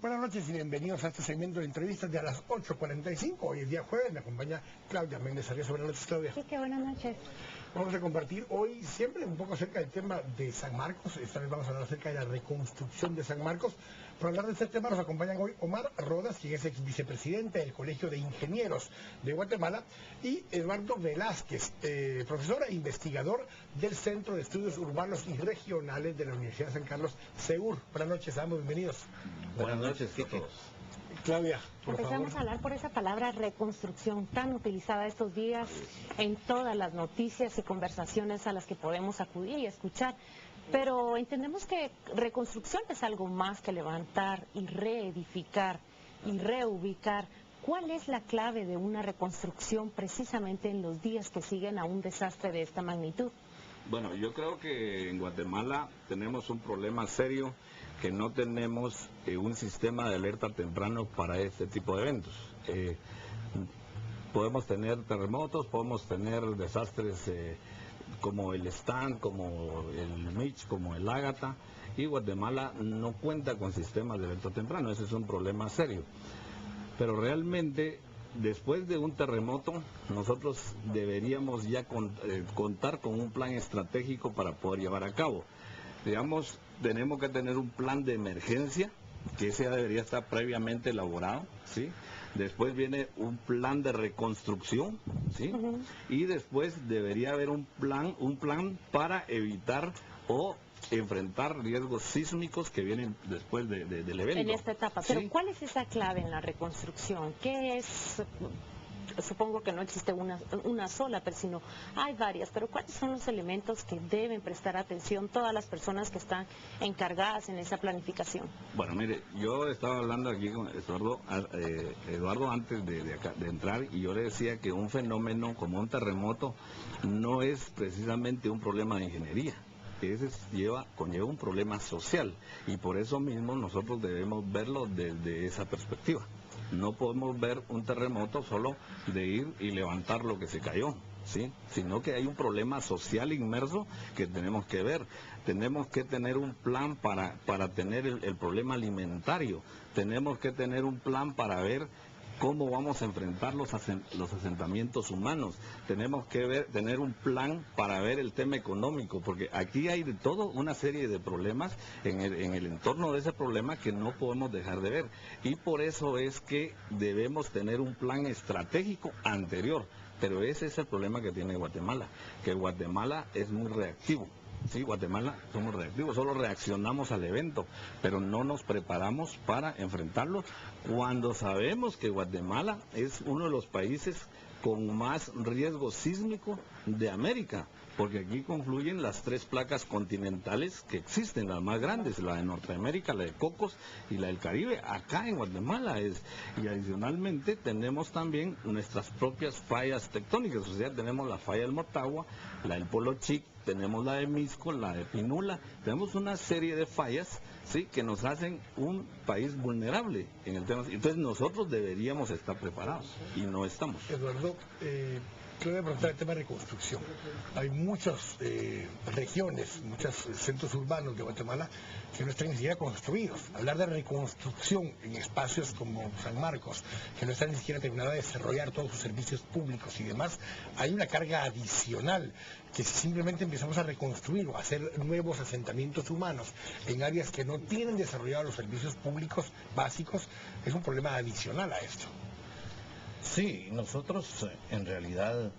Buenas noches y bienvenidos a este segmento de entrevistas de a las 8:45. Hoy es día jueves, me acompaña Claudia Méndez Arias. Buenas noches, Claudia. Sí, qué buenas noches. Vamos a compartir hoy siempre un poco acerca del tema de San Marcos. Esta vez vamos a hablar acerca de la reconstrucción de San Marcos. Para hablar de este tema nos acompañan hoy Omar Rodas, quien es ex vicepresidente del Colegio de Ingenieros de Guatemala, y Eduardo Velázquez, profesor e investigador del Centro de Estudios Urbanos y Regionales de la Universidad de San Carlos, SEUR. Buenas noches, ambos bienvenidos. Buenas noches a todos. Claudia, por Empezamos favor. a hablar por esa palabra reconstrucción tan utilizada estos días en todas las noticias y conversaciones a las que podemos acudir y escuchar. Pero entendemos que reconstrucción es algo más que levantar y reedificar y reubicar. ¿Cuál es la clave de una reconstrucción precisamente en los días que siguen a un desastre de esta magnitud? Bueno, yo creo que en Guatemala tenemos un problema serio, que no tenemos un sistema de alerta temprano para este tipo de eventos. Podemos tener terremotos, podemos tener desastres como el Stan, como el Mitch, como el Ágata, y Guatemala no cuenta con sistemas de alerta temprano. Ese es un problema serio. Pero realmente, después de un terremoto, nosotros deberíamos ya contar con un plan estratégico para poder llevar a cabo. Digamos, tenemos que tener un plan de emergencia, que ese ya debería estar previamente elaborado, ¿sí? Después viene un plan de reconstrucción, ¿sí? Y después debería haber un plan para evitar o enfrentar riesgos sísmicos que vienen después del evento. En esta etapa. ¿Sí? Pero ¿cuál es esa clave en la reconstrucción? ¿Qué es? Supongo que no existe una sola, pero sino hay varias. Pero ¿cuáles son los elementos que deben prestar atención todas las personas que están encargadas en esa planificación? Bueno, mire, yo estaba hablando aquí con Eduardo antes de entrar, y yo le decía que un fenómeno como un terremoto no es precisamente un problema de ingeniería. Ese conlleva un problema social, y por eso mismo nosotros debemos verlo desde esa perspectiva. No podemos ver un terremoto solo de ir y levantar lo que se cayó, ¿sí? Sino que hay un problema social inmerso que tenemos que ver. Tenemos que tener un plan para tener el problema alimentario. Tenemos que tener un plan para ver cómo vamos a enfrentar los asentamientos humanos. Tenemos que tener un plan para ver el tema económico, porque aquí hay de todo una serie de problemas en el entorno de ese problema que no podemos dejar de ver. Y por eso es que debemos tener un plan estratégico anterior. Pero ese es el problema que tiene Guatemala, que Guatemala es muy reactivo. Sí, Guatemala somos reactivos, solo reaccionamos al evento, pero no nos preparamos para enfrentarlo cuando sabemos que Guatemala es uno de los países con más riesgo sísmico de América, porque aquí confluyen las tres placas continentales que existen, las más grandes, la de Norteamérica, la de Cocos y la del Caribe, acá en Guatemala es. Y adicionalmente tenemos también nuestras propias fallas tectónicas, o sea, tenemos la falla del Motagua, la del Polo Chic, tenemos la de Misco, la de Pinula, tenemos una serie de fallas, ¿sí?, que nos hacen un país vulnerable en el tema. Entonces nosotros deberíamos estar preparados y no estamos. Eduardo, quiero preguntar el tema de reconstrucción. Hay muchas regiones, muchos centros urbanos de Guatemala que no están ni siquiera construidos. Hablar de reconstrucción en espacios como San Marcos, que no están ni siquiera terminados de desarrollar todos sus servicios públicos y demás, hay una carga adicional que si simplemente empezamos a reconstruir o a hacer nuevos asentamientos humanos en áreas que no tienen desarrollados los servicios públicos básicos, es un problema adicional a esto. Sí, nosotros en realidad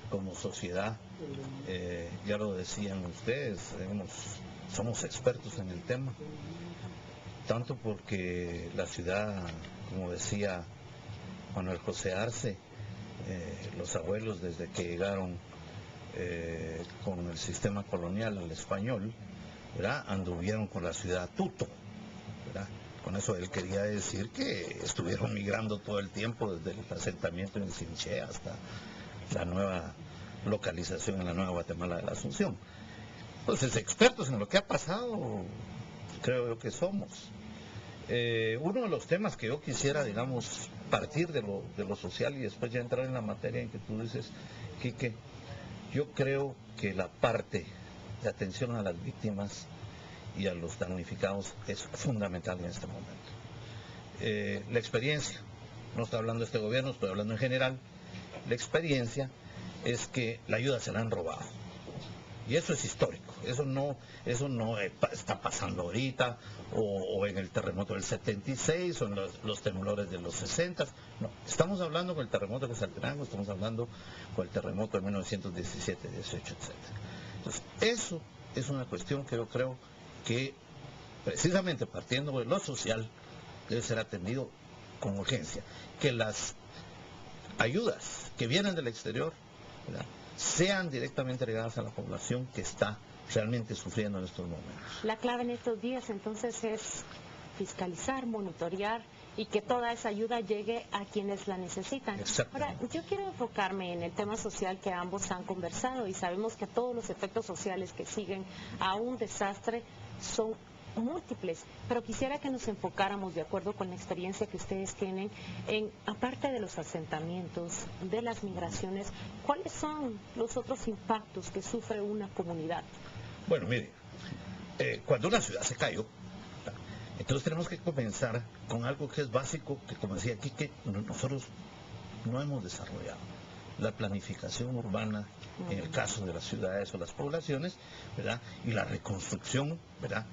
como sociedad, ya lo decían ustedes, somos expertos en el tema, tanto porque la ciudad, como decía Manuel José Arce, los abuelos desde que llegaron con el sistema colonial al español, ¿verdad?, anduvieron con la ciudad a tuto, ¿verdad? Con eso él quería decir que estuvieron migrando todo el tiempo, desde el asentamiento en Sinché hasta la nueva localización en la Nueva Guatemala de la Asunción. Entonces, expertos en lo que ha pasado, creo yo que somos. Uno de los temas que yo quisiera, digamos, partir de lo social y después ya entrar en la materia en que tú dices, Quique, yo creo que la parte de atención a las víctimas y a los damnificados es fundamental en este momento. la experiencia, no estoy hablando de este gobierno, estoy hablando en general, la experiencia es que la ayuda se la han robado. Y eso es histórico, eso no está pasando ahorita, o en el terremoto del 76, o en los temblores de los 60. No, estamos hablando con el terremoto de Quetzaltenango, estamos hablando con el terremoto de 1917, 18, etc. Entonces, eso es una cuestión que yo creo que, precisamente partiendo de lo social, debe ser atendido con urgencia. Que las ayudas que vienen del exterior, ¿verdad?, sean directamente ligadas a la población que está realmente sufriendo en estos momentos. La clave en estos días entonces es fiscalizar, monitorear y que toda esa ayuda llegue a quienes la necesitan. Ahora, yo quiero enfocarme en el tema social que ambos han conversado y sabemos que todos los efectos sociales que siguen a un desastre son múltiples, pero quisiera que nos enfocáramos, de acuerdo con la experiencia que ustedes tienen, en, aparte de los asentamientos, de las migraciones, ¿cuáles son los otros impactos que sufre una comunidad? Bueno, mire, cuando una ciudad se cayó, entonces tenemos que comenzar con algo que es básico, que como decía aquí, que nosotros no hemos desarrollado: la planificación urbana, en el caso de las ciudades o las poblaciones, ¿verdad?, y la reconstrucción, ¿verdad?,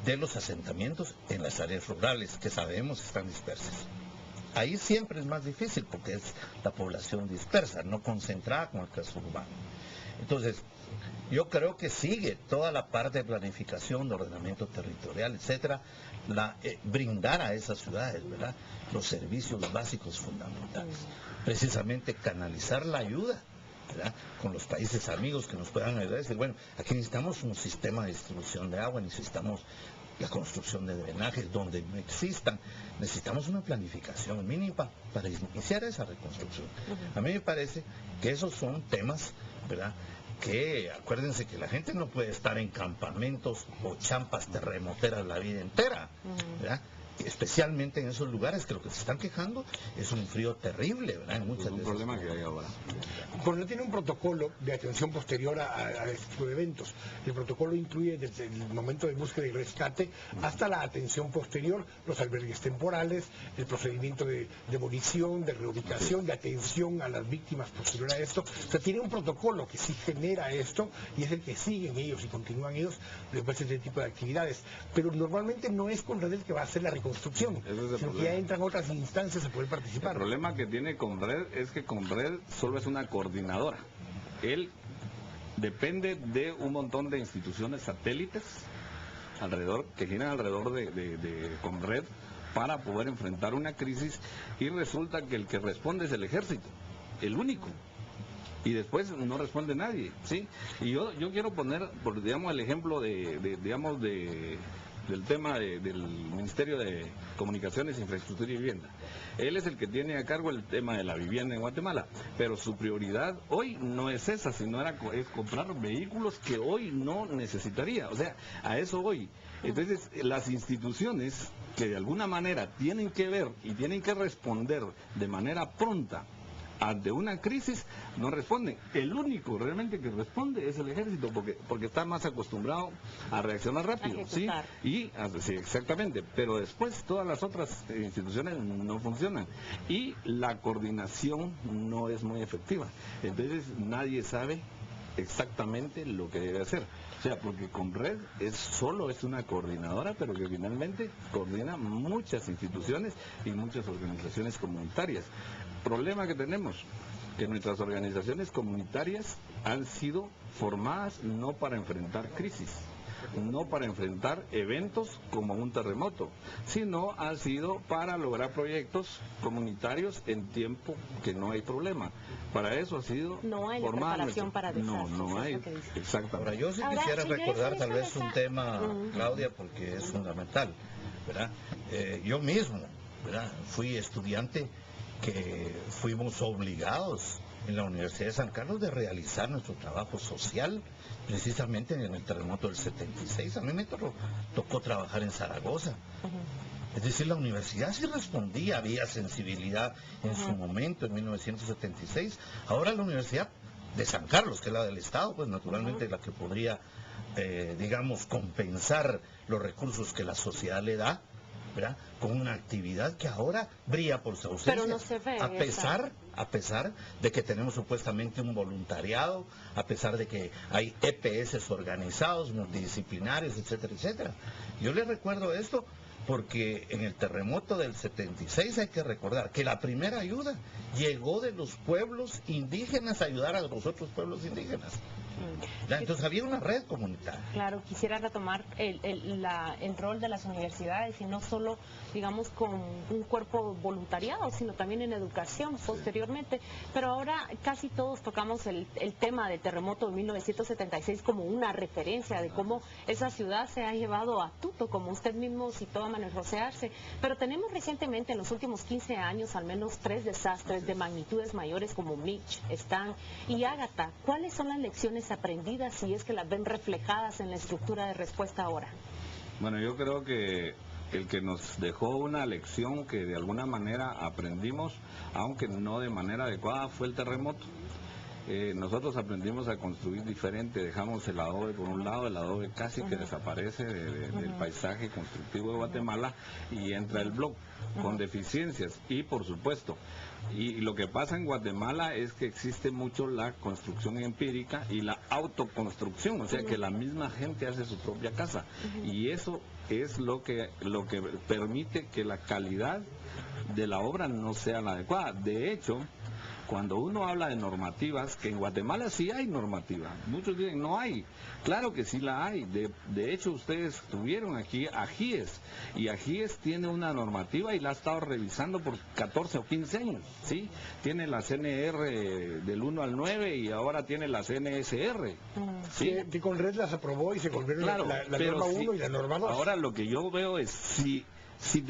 de los asentamientos en las áreas rurales, que sabemos están dispersas. Ahí siempre es más difícil porque es la población dispersa, no concentrada como el caso urbano. Entonces, yo creo que sigue toda la parte de planificación, de ordenamiento territorial, etcétera, brindar a esas ciudades, ¿verdad?, los servicios básicos fundamentales. Precisamente canalizar la ayuda, ¿verdad?, con los países amigos que nos puedan ayudar. Decir, bueno, aquí necesitamos un sistema de distribución de agua, necesitamos la construcción de drenajes donde no existan, necesitamos una planificación mínima para iniciar esa reconstrucción. A mí me parece que esos son temas, ¿verdad?, que acuérdense que la gente no puede estar en campamentos o champas terremoteras la vida entera, ¿verdad?, especialmente en esos lugares que lo que se están quejando es un frío terrible, ¿verdad?, en muchas de esas problema que hay ahora. Cuando tiene un protocolo de atención posterior a este tipo de eventos, el protocolo incluye desde el momento de búsqueda y rescate hasta la atención posterior, los albergues temporales, el procedimiento de demolición, de reubicación, de atención a las víctimas posterior a esto. O sea, tiene un protocolo que sí genera esto y es el que siguen ellos y continúan ellos después de este tipo de actividades. Pero normalmente no es Conred el que va a hacer la reconstrucción, sino que ya entran otras instancias a poder participar. El problema que tiene Conred es que Conred solo es una coordinadora. Él depende de un montón de instituciones satélites que giran alrededor de Conred para poder enfrentar una crisis, y resulta que el que responde es el ejército, el único. Y después no responde nadie, ¿sí? Y yo quiero poner, digamos, el ejemplo del tema del Ministerio de Comunicaciones, Infraestructura y Vivienda. Él es el que tiene a cargo el tema de la vivienda en Guatemala, pero su prioridad hoy no es esa, sino es comprar vehículos que hoy no necesitaría. O sea, a eso voy. Entonces, las instituciones que de alguna manera tienen que ver y tienen que responder de manera pronta ante una crisis, no responden. El único realmente que responde es el ejército, porque está más acostumbrado a reaccionar rápido, ¿sí? Sí, exactamente, pero después todas las otras instituciones no funcionan y la coordinación no es muy efectiva. Entonces nadie sabe exactamente lo que debe hacer. O sea, porque Conred solo es una coordinadora, pero que finalmente coordina muchas instituciones y muchas organizaciones comunitarias. Problema que tenemos, que nuestras organizaciones comunitarias han sido formadas no para enfrentar crisis, no para enfrentar eventos como un terremoto, sino han sido para lograr proyectos comunitarios en tiempo que no hay problema. Para eso ha sido no hay formada preparación para desastres. No hay, exactamente. Ahora, yo sí quisiera recordar tal vez un tema, Claudia, porque es fundamental, ¿verdad? Yo mismo, ¿verdad?, fui estudiante que fuimos obligados en la Universidad de San Carlos de realizar nuestro trabajo social precisamente en el terremoto del 76. A mí me tocó trabajar en Zaragoza. Es decir, la universidad sí respondía, había sensibilidad en su momento, en 1976. Ahora la Universidad de San Carlos, que es la del Estado, pues naturalmente la que podría, digamos, compensar los recursos que la sociedad le da, ¿verdad? Con una actividad que ahora brilla por su ausencia. Pero no se ve a pesar de que tenemos supuestamente un voluntariado, a pesar de que hay EPS organizados, multidisciplinarios, etcétera, etcétera. Yo les recuerdo esto porque en el terremoto del 76 hay que recordar que la primera ayuda llegó de los pueblos indígenas a ayudar a los otros pueblos indígenas. Entonces había una red comunitaria. Claro, quisiera retomar el rol de las universidades y no solo, digamos, con un cuerpo voluntariado, sino también en educación posteriormente. Pero ahora casi todos tocamos el tema del terremoto de 1976 como una referencia de cómo esa ciudad se ha llevado a tuto, como usted mismo citó a Manuel José Arce. Pero tenemos recientemente, en los últimos 15 años, al menos 3 desastres de magnitudes mayores como Mitch, Stan y Ágata. ¿Cuáles son las lecciones aprendidas si es que las ven reflejadas en la estructura de respuesta ahora? Bueno, yo creo que el que nos dejó una lección que de alguna manera aprendimos, aunque no de manera adecuada, fue el terremoto. Nosotros aprendimos a construir diferente, dejamos el adobe por un lado, el adobe casi que desaparece del paisaje constructivo de Guatemala y entra el block con deficiencias y por supuesto, y lo que pasa en Guatemala es que existe mucho la construcción empírica y la autoconstrucción, o sea que la misma gente hace su propia casa y eso es lo que permite que la calidad de la obra no sea la adecuada. De hecho, cuando uno habla de normativas, que en Guatemala sí hay normativa, muchos dicen no hay, claro que sí la hay, de hecho ustedes tuvieron aquí AGIES, y AGIES tiene una normativa y la ha estado revisando por 14 o 15 años, ¿sí? Tiene la CNR del 1 al 9 y ahora tiene la CNSR, ¿sí? Que con red las aprobó y se volvieron Claro, la pero norma sí, 1 y la norma 2. Ahora lo que yo veo es, si